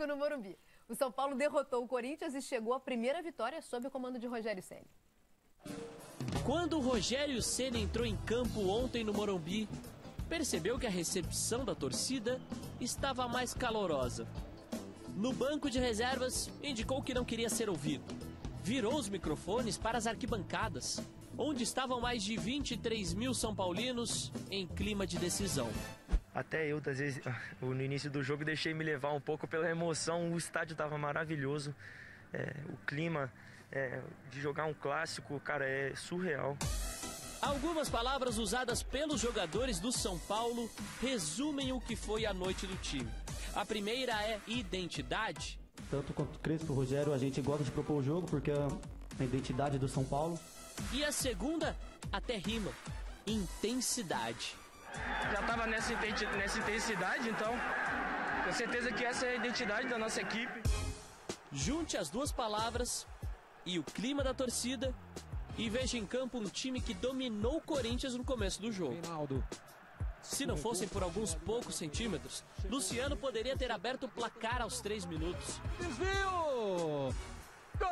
No Morumbi. O São Paulo derrotou o Corinthians e chegou à primeira vitória sob o comando de Rogério Ceni. Quando o Rogério Ceni entrou em campo ontem no Morumbi, percebeu que a recepção da torcida estava mais calorosa. No banco de reservas, indicou que não queria ser ouvido. Virou os microfones para as arquibancadas, onde estavam mais de 23 mil São Paulinos em clima de decisão. Até eu, às vezes, no início do jogo, deixei me levar um pouco pela emoção. O estádio estava maravilhoso. O clima de jogar um clássico, cara, é surreal. Algumas palavras usadas pelos jogadores do São Paulo resumem o que foi a noite do time. A primeira é identidade. Tanto quanto Crespo, Rogério, a gente gosta de propor o jogo porque é a identidade do São Paulo. E a segunda, até rima, intensidade. Já estava nessa intensidade, então tenho certeza que essa é a identidade da nossa equipe. Junte as duas palavras e o clima da torcida e veja em campo um time que dominou o Corinthians no começo do jogo. Se não fossem por alguns poucos centímetros, Luciano poderia ter aberto o placar aos 3 minutos. Desvio! Gol!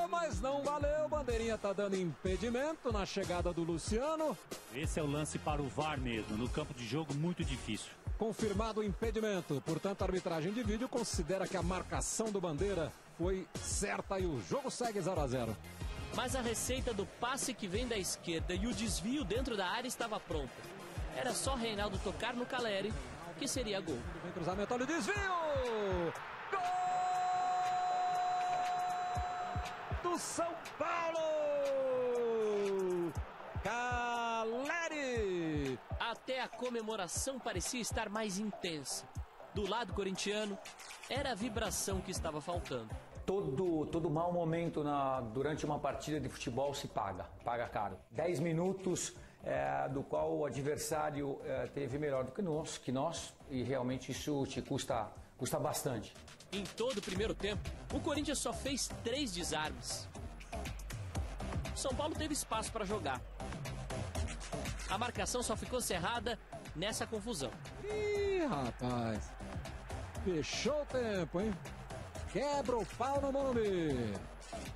Mas não valeu, bandeirinha tá dando impedimento na chegada do Luciano. Esse é o lance para o VAR mesmo, no campo de jogo muito difícil. Confirmado o impedimento, portanto a arbitragem de vídeo considera que a marcação do Bandeira foi certa e o jogo segue 0 a 0. Mas a receita do passe que vem da esquerda e o desvio dentro da área estava pronta. Era só Reinaldo tocar no Caleri que seria gol. Vem cruzamento, olha o desvio! Gol! Do São Paulo! Caleri! Até a comemoração parecia estar mais intensa. Do lado corintiano, era a vibração que estava faltando. Todo mau momento durante uma partida de futebol se paga caro. 10 minutos do qual o adversário teve melhor do que nós e realmente isso te custa bastante. Em todo o primeiro tempo, o Corinthians só fez 3 desarmes. São Paulo teve espaço para jogar. A marcação só ficou cerrada nessa confusão. Ih, rapaz. Fechou o tempo, hein? Quebra o pau no Morumbi.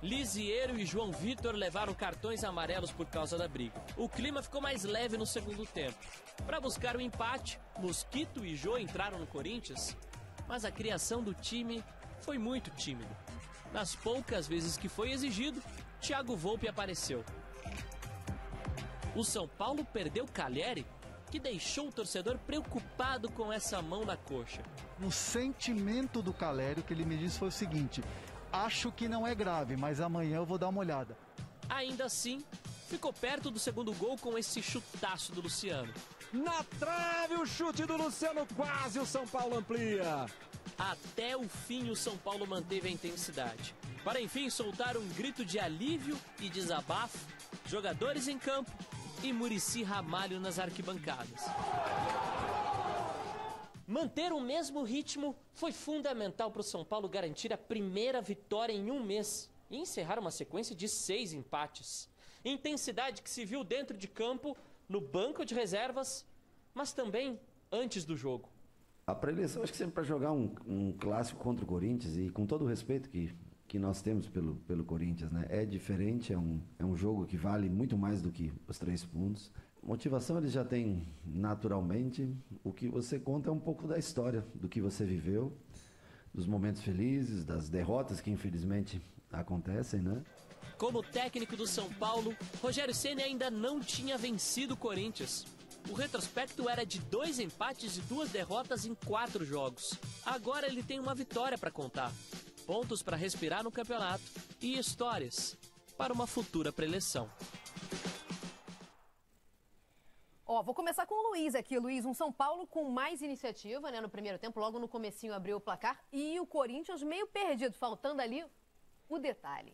Lisieiro e João Vitor levaram cartões amarelos por causa da briga. O clima ficou mais leve no segundo tempo. Para buscar o empate, Mosquito e Jô entraram no Corinthians, mas a criação do time foi muito tímida. Nas poucas vezes que foi exigido, Thiago Volpi apareceu. O São Paulo perdeu Caleri, que deixou o torcedor preocupado com essa mão na coxa. No sentimento do Caleri, o que ele me disse foi o seguinte: acho que não é grave, mas amanhã eu vou dar uma olhada. Ainda assim, ficou perto do segundo gol com esse chutaço do Luciano. Na trave o chute do Luciano, quase o São Paulo amplia. Até o fim o São Paulo manteve a intensidade, para enfim soltar um grito de alívio e desabafo, jogadores em campo e Muricy Ramalho nas arquibancadas. Manter o mesmo ritmo foi fundamental para o São Paulo garantir a primeira vitória em um mês e encerrar uma sequência de 6 empates. Intensidade que se viu dentro de campo, no banco de reservas, mas também antes do jogo. A preleção, acho que sempre para jogar um clássico contra o Corinthians, e com todo o respeito que nós temos pelo Corinthians, né? É diferente, é um jogo que vale muito mais do que os 3 pontos. Motivação eles já têm naturalmente. O que você conta é um pouco da história, do que você viveu, dos momentos felizes, das derrotas que infelizmente acontecem, né? Como técnico do São Paulo, Rogério Ceni ainda não tinha vencido o Corinthians. O retrospecto era de 2 empates e 2 derrotas em 4 jogos. Agora ele tem uma vitória para contar, pontos para respirar no campeonato e histórias para uma futura preleção. Vou começar com o Luiz aqui. Luiz, um São Paulo com mais iniciativa, né, no primeiro tempo, logo no comecinho abriu o placar, e o Corinthians meio perdido, faltando ali o detalhe.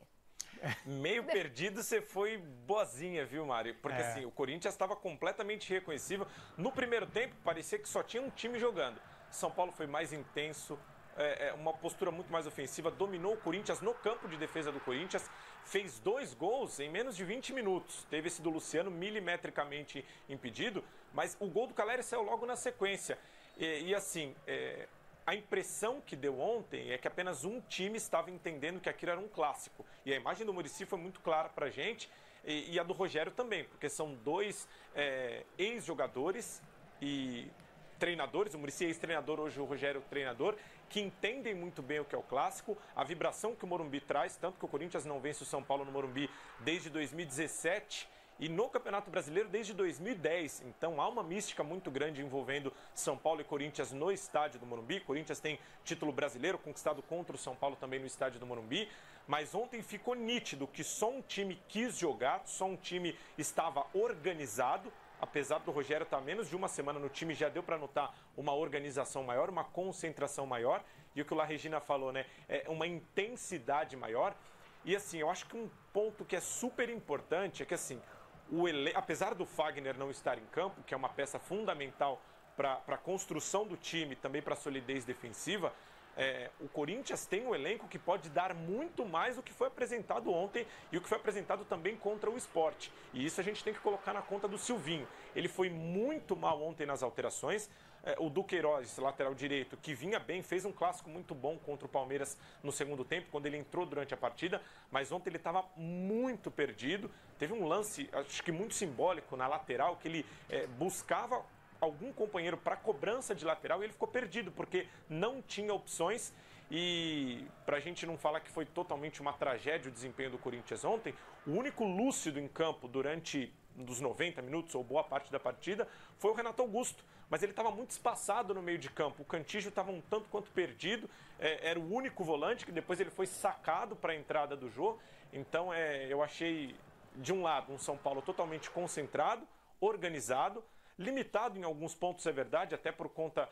Meio perdido, você foi boazinha, viu, Mário? Porque assim, o Corinthians estava completamente irreconhecível. No primeiro tempo, parecia que só tinha um time jogando. São Paulo foi mais intenso, uma postura muito mais ofensiva, dominou o Corinthians no campo de defesa do Corinthians, fez 2 gols em menos de 20 minutos. Teve esse do Luciano milimetricamente impedido, mas o gol do Caleri saiu logo na sequência. E assim, a impressão que deu ontem é que apenas um time estava entendendo que aquilo era um clássico. E a imagem do Muricy foi muito clara para a gente, e a do Rogério também, porque são dois ex-jogadores e treinadores, o Muricy é ex-treinador, hoje o Rogério treinador, que entendem muito bem o que é o clássico, a vibração que o Morumbi traz, tanto que o Corinthians não vence o São Paulo no Morumbi desde 2017, e no Campeonato Brasileiro desde 2010. Então há uma mística muito grande envolvendo São Paulo e Corinthians no estádio do Morumbi. Corinthians tem título brasileiro conquistado contra o São Paulo também no estádio do Morumbi. Mas ontem ficou nítido que só um time quis jogar, só um time estava organizado. Apesar do Rogério estar menos de uma semana no time, já deu para notar uma organização maior, uma concentração maior. E o que o La Regina falou, né? É uma intensidade maior. E assim, eu acho que um ponto que é super importante é que assim, apesar do Fagner não estar em campo, que é uma peça fundamental para a construção do time, também para a solidez defensiva, o Corinthians tem um elenco que pode dar muito mais do que foi apresentado ontem e o que foi apresentado também contra o Sport. E isso a gente tem que colocar na conta do Silvinho. Ele foi muito mal ontem nas alterações. O Duqueiroz, lateral direito, que vinha bem, fez um clássico muito bom contra o Palmeiras no segundo tempo, quando ele entrou durante a partida, mas ontem ele estava muito perdido. Teve um lance, acho que muito simbólico, na lateral, que ele buscava algum companheiro para cobrança de lateral e ele ficou perdido, porque não tinha opções. E para a gente não falar que foi totalmente uma tragédia o desempenho do Corinthians ontem, o único lúcido em campo durante dos 90 minutos ou boa parte da partida foi o Renato Augusto, mas ele estava muito espaçado no meio de campo. O Cantillo estava um tanto quanto perdido, era o único volante que depois ele foi sacado para a entrada do jogo. Então eu achei, de um lado, um São Paulo totalmente concentrado, organizado, limitado em alguns pontos, é verdade, até por conta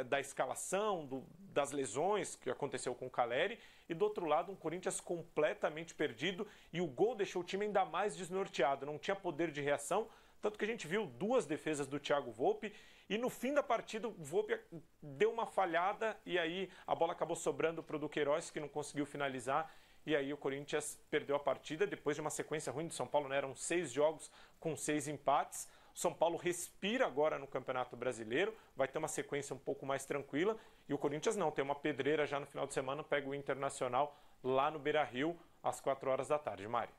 da escalação, das lesões que aconteceu com o Caleri, e do outro lado um Corinthians completamente perdido, e o gol deixou o time ainda mais desnorteado, não tinha poder de reação, tanto que a gente viu duas defesas do Thiago Volpi, e no fim da partida o Volpi deu uma falhada, e aí a bola acabou sobrando para o Duqueiroz, que não conseguiu finalizar, e aí o Corinthians perdeu a partida, depois de uma sequência ruim do São Paulo, né? Eram 6 jogos com 6 empates. O São Paulo respira agora no Campeonato Brasileiro, vai ter uma sequência um pouco mais tranquila, e o Corinthians não, tem uma pedreira já no final de semana, pega o Internacional lá no Beira-Rio, às 4 horas da tarde. Mari.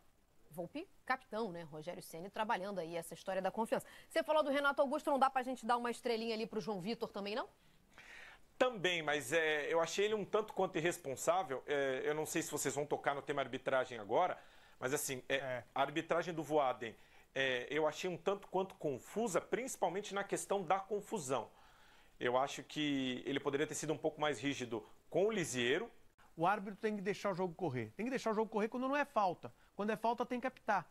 Volpi, capitão, né? Rogério Ceni trabalhando aí essa história da confiança. Você falou do Renato Augusto, não dá pra gente dar uma estrelinha ali pro João Vitor também, não? Também, mas eu achei ele um tanto quanto irresponsável. Eu não sei se vocês vão tocar no tema arbitragem agora, mas assim, a arbitragem do Voaden, eu achei um tanto quanto confusa, principalmente na questão da confusão. Eu acho que ele poderia ter sido um pouco mais rígido com o Lisiero. O árbitro tem que deixar o jogo correr. Tem que deixar o jogo correr quando não é falta. Quando é falta, tem que apitar.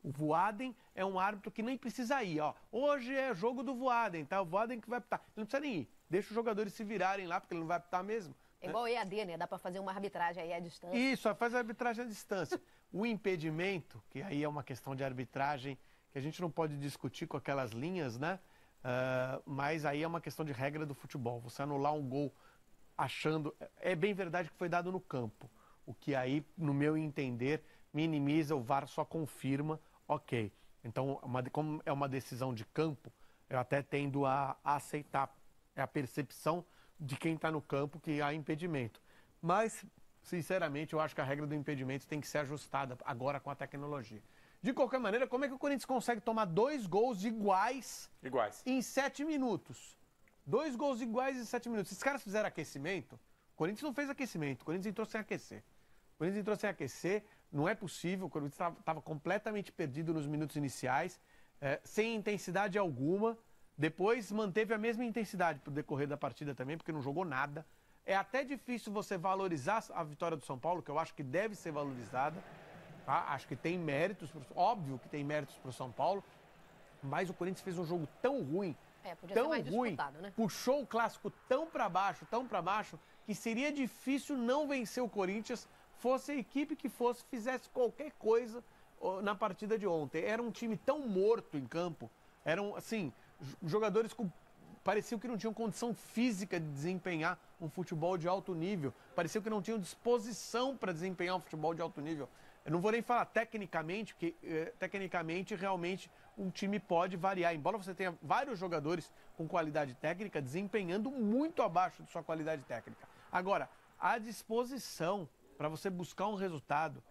O Voaden é um árbitro que nem precisa ir. Ó. Hoje é jogo do Voaden, tá? O Voaden que vai apitar. Ele não precisa nem ir. Deixa os jogadores se virarem lá, porque ele não vai apitar mesmo. É igual o EAD, né? Dá pra fazer uma arbitragem aí à distância. Isso, faz a arbitragem à distância. O impedimento, que aí é uma questão de arbitragem que a gente não pode discutir com aquelas linhas, né? Mas aí é uma questão de regra do futebol. Você anular um gol achando... É bem verdade que foi dado no campo. O que aí, no meu entender, minimiza, o VAR só confirma, ok. Então, como é uma decisão de campo, eu até tendo a aceitar. É a percepção de quem está no campo que há impedimento. Mas, sinceramente, eu acho que a regra do impedimento tem que ser ajustada agora com a tecnologia. De qualquer maneira, como é que o Corinthians consegue tomar 2 gols iguais em 7 minutos? 2 gols iguais em 7 minutos. Esses caras fizeram aquecimento, o Corinthians não fez aquecimento, o Corinthians entrou sem aquecer. O Corinthians entrou sem aquecer, não é possível, o Corinthians estava completamente perdido nos minutos iniciais, sem intensidade alguma. Depois manteve a mesma intensidade para o decorrer da partida também, porque não jogou nada. É até difícil você valorizar a vitória do São Paulo, que eu acho que deve ser valorizada. Tá? Acho que tem méritos, óbvio que tem méritos para o São Paulo, mas o Corinthians fez um jogo tão ruim, tão ruim, né? Puxou o clássico tão para baixo, que seria difícil não vencer o Corinthians, fosse a equipe que fosse, fizesse qualquer coisa na partida de ontem. Era um time tão morto em campo, eram, assim, jogadores pareciam que não tinham condição física de desempenhar um futebol de alto nível, parecia que não tinham disposição para desempenhar um futebol de alto nível. Eu não vou nem falar tecnicamente, porque tecnicamente realmente um time pode variar. Embora você tenha vários jogadores com qualidade técnica, desempenhando muito abaixo de sua qualidade técnica. Agora, a disposição para você buscar um resultado,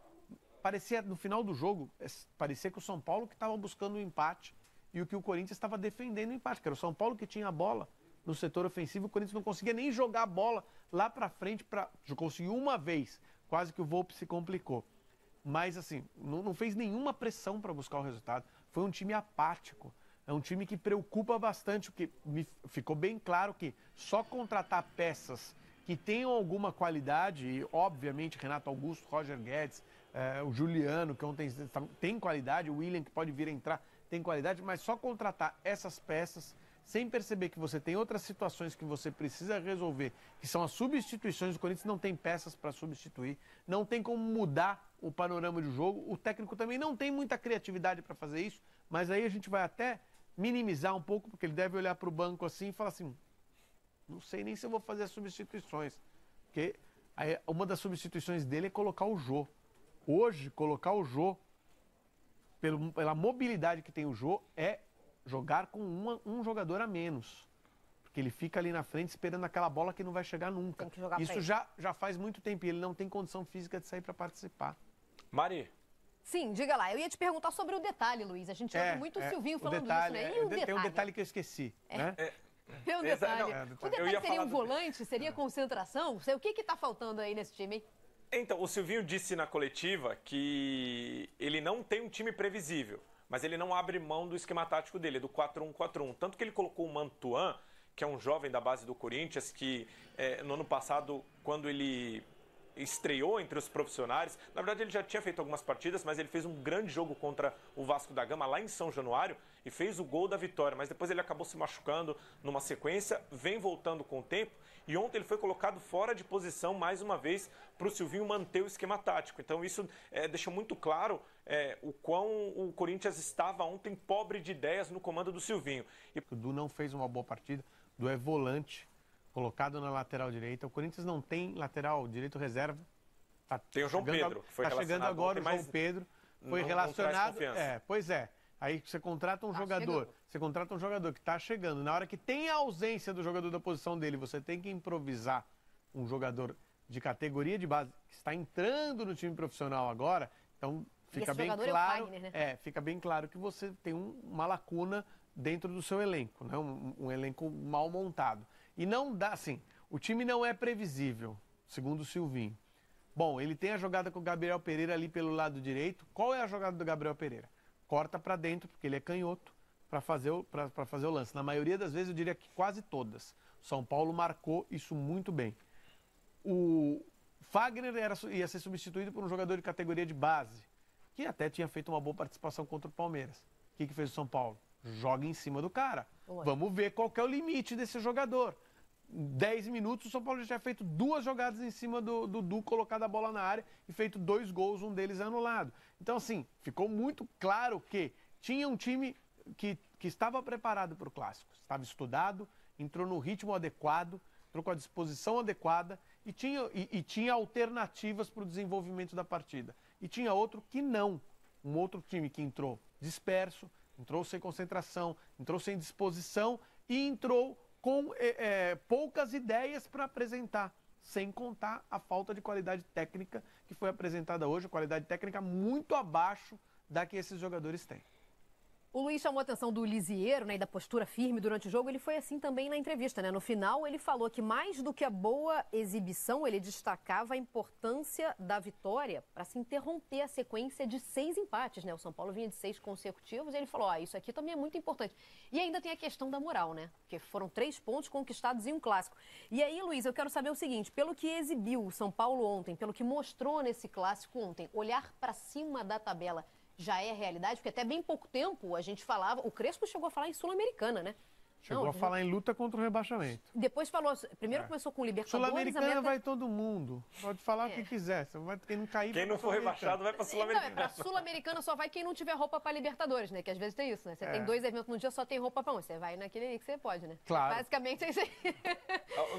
parecia, no final do jogo, parecia que o São Paulo que estava buscando o empate e o que o Corinthians estava defendendo o empate, que era o São Paulo que tinha a bola no setor ofensivo, o Corinthians não conseguia nem jogar a bola lá para frente, conseguiu uma vez, quase que o Volpi se complicou. Mas assim, não fez nenhuma pressão para buscar o resultado, foi um time apático, é um time que preocupa bastante, porque ficou bem claro que só contratar peças que tenham alguma qualidade, e obviamente Renato Augusto, Roger Guedes, o Juliano, que ontem tem qualidade, o William, que pode vir a entrar, tem qualidade, mas só contratar essas peças, sem perceber que você tem outras situações que você precisa resolver, que são as substituições. O Corinthians não tem peças para substituir, não tem como mudar o panorama do jogo, o técnico também não tem muita criatividade para fazer isso, mas aí a gente vai até minimizar um pouco, porque ele deve olhar para o banco assim e falar assim, não sei nem se eu vou fazer as substituições, porque uma das substituições dele é colocar o Jô. Hoje, colocar o Jô, pela mobilidade que tem o Jô, é jogar com um jogador a menos. Porque ele fica ali na frente esperando aquela bola que não vai chegar nunca. Isso já faz muito tempo e ele não tem condição física de sair para participar. Mari. Sim, diga lá. Eu ia te perguntar sobre o detalhe, Luiz. A gente ouve muito o Silvinho falando detalhe, isso, né? E o detalhe? Tem um detalhe que eu esqueci, né? Tem um detalhe. O detalhe seria um volante? Seria concentração? O que está faltando aí nesse time, hein? Então, o Silvinho disse na coletiva que ele não tem um time previsível, mas ele não abre mão do esquema tático dele, do 4-1-4-1. Tanto que ele colocou o Mantuan, que é um jovem da base do Corinthians, que no ano passado, quando ele estreou entre os profissionais, na verdade ele já tinha feito algumas partidas, mas ele fez um grande jogo contra o Vasco da Gama lá em São Januário e fez o gol da vitória, mas depois ele acabou se machucando numa sequência, vem voltando com o tempo e ontem ele foi colocado fora de posição mais uma vez para o Silvinho manter o esquema tático. Então isso deixou muito claro o quão o Corinthians estava ontem pobre de ideias no comando do Silvinho. O Du não fez uma boa partida, o Du é volante, colocado na lateral direita. O Corinthians não tem lateral direito reserva. Tem o João Pedro, que foi chegando agora o João Pedro, foi relacionado. Pois é. Aí você contrata um jogador, que está chegando. Na hora que tem a ausência do jogador da posição dele, você tem que improvisar um jogador de categoria de base que está entrando no time profissional agora. Então fica bem claro, Fagner, né? Fica bem claro que você tem uma lacuna dentro do seu elenco, né? Um elenco mal montado. E não dá, assim, o time não é previsível, segundo o Silvinho. Bom, ele tem a jogada com o Gabriel Pereira ali pelo lado direito. Qual é a jogada do Gabriel Pereira? Corta para dentro, porque ele é canhoto, para fazer o lance. Na maioria das vezes, eu diria que quase todas. São Paulo marcou isso muito bem. O Fagner ia ser substituído por um jogador de categoria de base, que até tinha feito uma boa participação contra o Palmeiras. O que fez o São Paulo? Joga em cima do cara. Vamos ver qual que é o limite desse jogador. 10 minutos, o São Paulo já tinha feito 2 jogadas em cima do Du, colocado a bola na área e feito 2 gols, um deles anulado. Então, assim, ficou muito claro que tinha um time que estava preparado para o Clássico. Estava estudado, entrou no ritmo adequado, entrou com a disposição adequada e tinha alternativas para o desenvolvimento da partida. E tinha outro que não. Um outro time que entrou disperso, entrou sem concentração, entrou sem disposição e entrou com poucas ideias para apresentar, sem contar a falta de qualidade técnica que foi apresentada hoje, qualidade técnica muito abaixo da que esses jogadores têm. O Luiz chamou a atenção do Lisieiro, né, e da postura firme durante o jogo. Ele foi assim também na entrevista, né? No final, ele falou que mais do que a boa exibição, ele destacava a importância da vitória para se interromper a sequência de 6 empates, né? O São Paulo vinha de 6 consecutivos e ele falou, isso aqui também é muito importante. E ainda tem a questão da moral, né? Porque foram 3 pontos conquistados em um clássico. E aí, Luiz, eu quero saber o seguinte, pelo que exibiu o São Paulo ontem, pelo que mostrou nesse clássico ontem, olhar para cima da tabela já é realidade? Porque até bem pouco tempo a gente falava, o Crespo chegou a falar em Sul-Americana, né? Chegou a falar em luta contra o rebaixamento. Depois falou, primeiro começou com o Libertadores. Sul-Americana vai todo mundo, pode falar o que quiser, quem não cair... Quem não for rebaixado vai para Sul-Americana. Não, para Sul-Americana só vai quem não tiver roupa para Libertadores, né? Que às vezes tem isso, né? Você tem 2 eventos no dia, só tem roupa para um, você vai naquele que você pode, né? Claro. Basicamente é isso aí.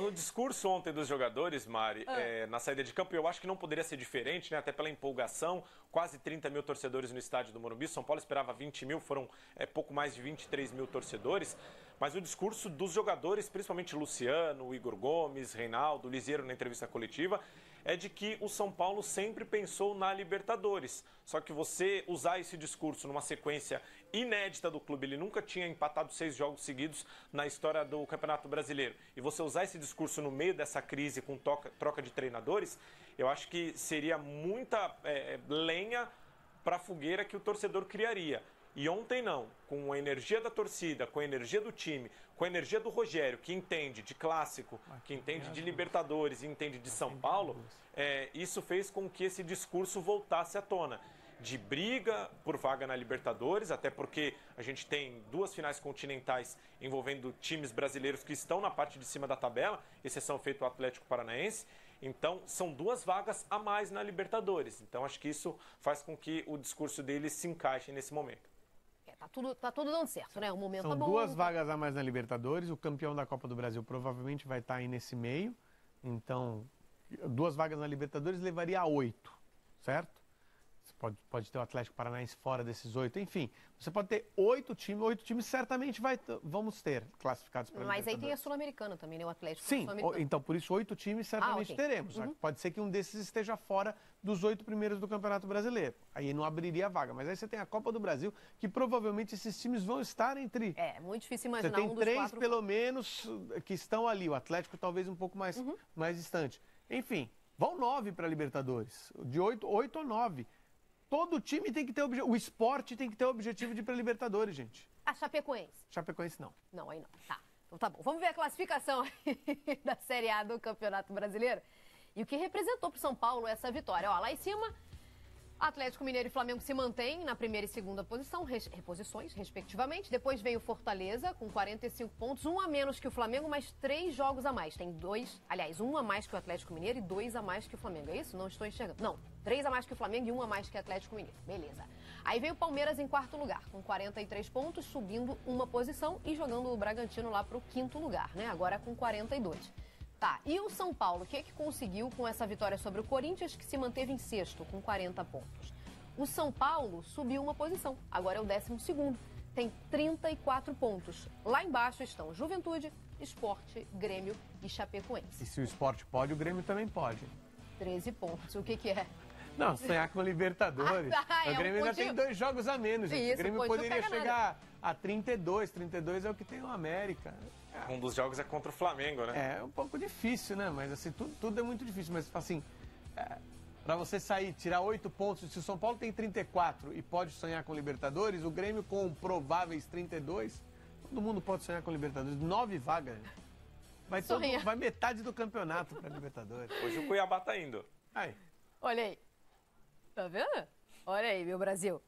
No discurso ontem dos jogadores, Mari, na saída de campo, eu acho que não poderia ser diferente, né? Até pela empolgação, quase 30 mil torcedores no estádio do Morumbi. São Paulo esperava 20 mil, foram pouco mais de 23 mil torcedores. Mas o discurso dos jogadores, principalmente Luciano, Igor Gomes, Reinaldo, Lisieiro na entrevista coletiva, é de que o São Paulo sempre pensou na Libertadores. Só que você usar esse discurso numa sequência inédita do clube, ele nunca tinha empatado 6 jogos seguidos na história do Campeonato Brasileiro, e você usar esse discurso no meio dessa crise com troca de treinadores, eu acho que seria muita lenha para a fogueira que o torcedor criaria. E ontem não, com a energia da torcida, com a energia do time, com a energia do Rogério, que entende de clássico, que entende de Libertadores e entende de São Paulo, isso fez com que esse discurso voltasse à tona. De briga por vaga na Libertadores, até porque a gente tem 2 finais continentais envolvendo times brasileiros que estão na parte de cima da tabela, exceção feita o Atlético Paranaense. Então, são 2 vagas a mais na Libertadores. Então, acho que isso faz com que o discurso dele se encaixe nesse momento. Tá tudo dando certo, né? O momento São tá bom. 2 vagas a mais na Libertadores. O campeão da Copa do Brasil provavelmente vai estar aí nesse meio. Então, 2 vagas na Libertadores levaria a 8, certo? Você pode ter o Atlético Paranaense fora desses 8. Enfim, você pode ter 8 times. 8 times certamente vamos ter classificados para a Libertadores. Mas aí tem a Sul-Americana também, né? O Atlético. Sim, então por isso 8 times certamente okay. teremos. Pode ser que um desses esteja fora dos 8 primeiros do Campeonato Brasileiro. Aí não abriria a vaga. Mas aí você tem a Copa do Brasil, que provavelmente esses times vão estar entre... É, muito difícil imaginar você tem um dos 3 4... pelo menos que estão ali. O Atlético talvez um pouco mais distante. Enfim, vão 9 para a Libertadores. De 8 ou 9. Todo time tem que ter objetivo. O esporte tem que ter o objetivo de ir para a Libertadores, gente. A Chapecoense? Chapecoense não. Não, aí não. Tá. Então tá bom. Vamos ver a classificação da Série A do Campeonato Brasileiro. E o que representou para o São Paulo essa vitória. Ó, lá em cima, Atlético Mineiro e Flamengo se mantêm na primeira e segunda posição, reposições, respectivamente. Depois vem o Fortaleza com 45 pontos, 1 a menos que o Flamengo, mas 3 jogos a mais. Tem 1 a mais que o Atlético Mineiro e 2 a mais que o Flamengo. É isso? Não estou enxergando. Não, 3 a mais que o Flamengo e 1 a mais que o Atlético Mineiro. Beleza. Aí vem o Palmeiras em 4º lugar, com 43 pontos, subindo 1 posição e jogando o Bragantino lá para o 5º lugar, né? Agora com 42. Tá, e o São Paulo, o que conseguiu com essa vitória sobre o Corinthians, que se manteve em 6º, com 40 pontos? O São Paulo subiu 1 posição, agora é o 12º, tem 34 pontos. Lá embaixo estão Juventude, Sport, Grêmio e Chapecoense. E se o Sport pode, o Grêmio também pode. 13 pontos, o que é? Não, sonhar com a Libertadores. O Grêmio ainda tem 2 jogos a menos, gente. Isso, o Grêmio poderia chegar a 32. 32 é o que tem o América. Um dos jogos é contra o Flamengo, né? É um pouco difícil, né? Mas assim, tudo é muito difícil. Mas assim, para você sair, tirar 8 pontos, se o São Paulo tem 34 e pode sonhar com Libertadores, o Grêmio com prováveis 32, todo mundo pode sonhar com Libertadores. 9 vagas. Vai metade do campeonato para Libertadores. Hoje o Cuiabá tá indo. Aí. Olha aí. Tá vendo? Olha aí, meu Brasil.